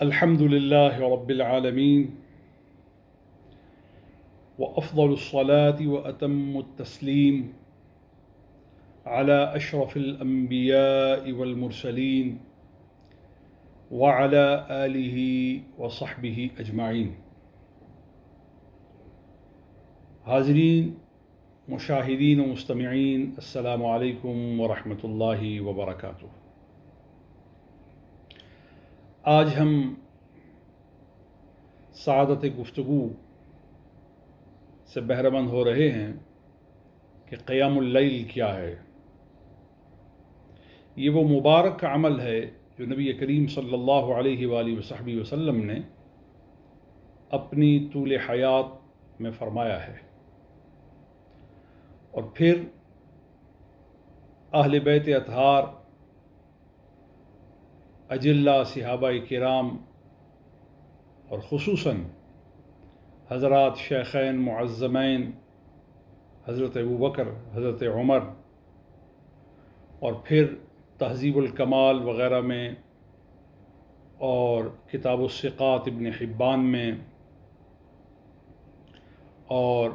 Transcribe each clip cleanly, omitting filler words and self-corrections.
الحمد لله رب العالمين وأفضل الصلاة وأتم التسليم على أشرف الأنبياء والمرسلين وعلى آله وصحبه أجمعين. حاضرین، مشاہدین و مستمعین، السلام علیکم ورحمۃ اللہ وبرکاتہ. آج ہم سعادت گفتگو سے بہرہ مند ہو رہے ہیں کہ قیام اللیل کیا ہے. یہ وہ مبارک عمل ہے جو نبی کریم صلی اللہ علیہ وآلہ وصحبہ وسلم نے اپنی طول حیات میں فرمایا ہے، اور پھر اہل بیت اطہار، اجلہ صحابہ کرام، اور خصوصاً حضرات شیخین معظمین حضرت ابوبکر، حضرت عمر، اور پھر تہذیب الکمال وغیرہ میں اور کتاب الثقات ابن حبان میں اور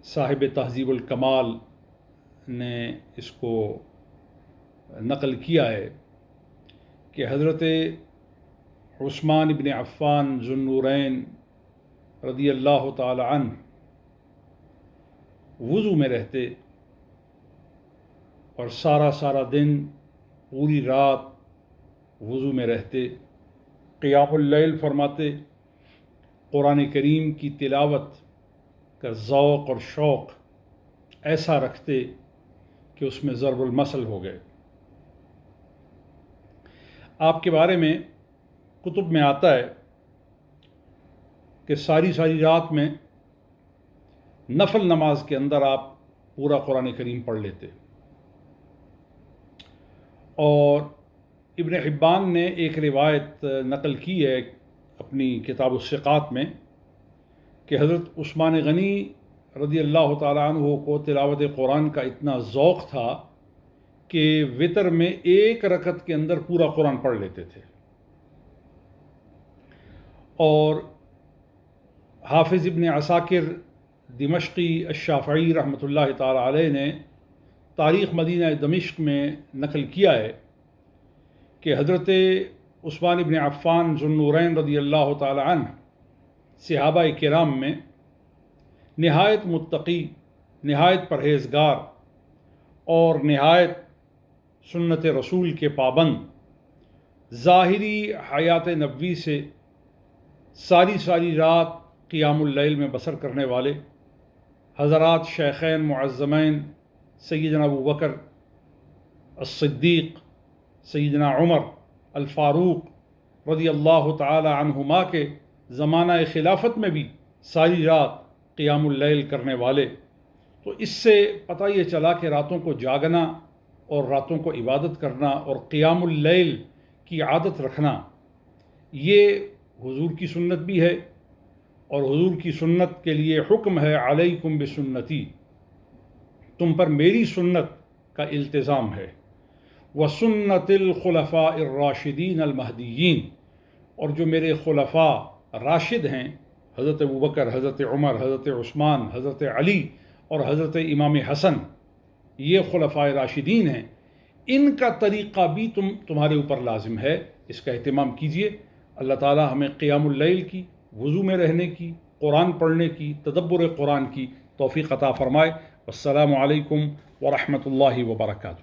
صاحب تہذیب الکمال نے اس کو نقل کیا ہے کہ حضرت عثمان ابن عفان ذو النورین رضی اللہ تعالی عنہ وضو میں رہتے اور سارا دن، پوری رات وضو میں رہتے، قیام اللیل فرماتے، قرآن کریم کی تلاوت کا ذوق اور شوق ایسا رکھتے کہ اس میں ضرب المثل ہو گئے. آپ کے بارے میں کتب میں آتا ہے کہ ساری رات میں نفل نماز کے اندر آپ پورا قرآن کریم پڑھ لیتے. اور ابن حبان نے ایک روایت نقل کی ہے اپنی کتاب الثقات میں کہ حضرت عثمان غنی رضی اللہ تعالیٰ عنہ کو تلاوت قرآن کا اتنا ذوق تھا کہ وتر میں ایک رکعت کے اندر پورا قرآن پڑھ لیتے تھے. اور حافظ ابن عساکر دمشقی الشافعی رحمۃ اللہ تعالیٰ علیہ نے تاریخ مدینہ دمشق میں نقل کیا ہے کہ حضرت عثمان ابن عفان ذو النورین رضی اللہ تعالیٰ عنہ صحابہ کرام میں نہایت متقی، نہایت پرہیزگار اور نہایت سنت رسول کے پابند، ظاہری حیات نبوی سے ساری رات قیام اللیل میں بسر کرنے والے حضرات شیخین معظمین سیدنا ابوبکر الصدیق، سیدنا عمر الفاروق رضی اللہ تعالی عنہما کے زمانہ خلافت میں بھی ساری رات قیام اللیل کرنے والے. تو اس سے پتہ یہ چلا کہ راتوں کو جاگنا اور راتوں کو عبادت کرنا اور قیام اللیل کی عادت رکھنا یہ حضور کی سنت بھی ہے، اور حضور کی سنت کے لیے حکم ہے علیکم بسنتی، تم پر میری سنت کا التزام ہے، وسنت الخلفاء الراشدین المہدیین، اور جو میرے خلفاء راشد ہیں، حضرت ابوبکر، حضرت عمر، حضرت عثمان، حضرت علی اور حضرت امام حسن، یہ خلفاء راشدین ہیں، ان کا طریقہ بھی تمہارے اوپر لازم ہے، اس کا اہتمام کیجیے. اللہ تعالی ہمیں قیام اللیل کی، وضو میں رہنے کی، قرآن پڑھنے کی، تدبر قرآن کی توفیق عطا فرمائے. السلام علیکم ورحمۃ اللہ وبرکاتہ.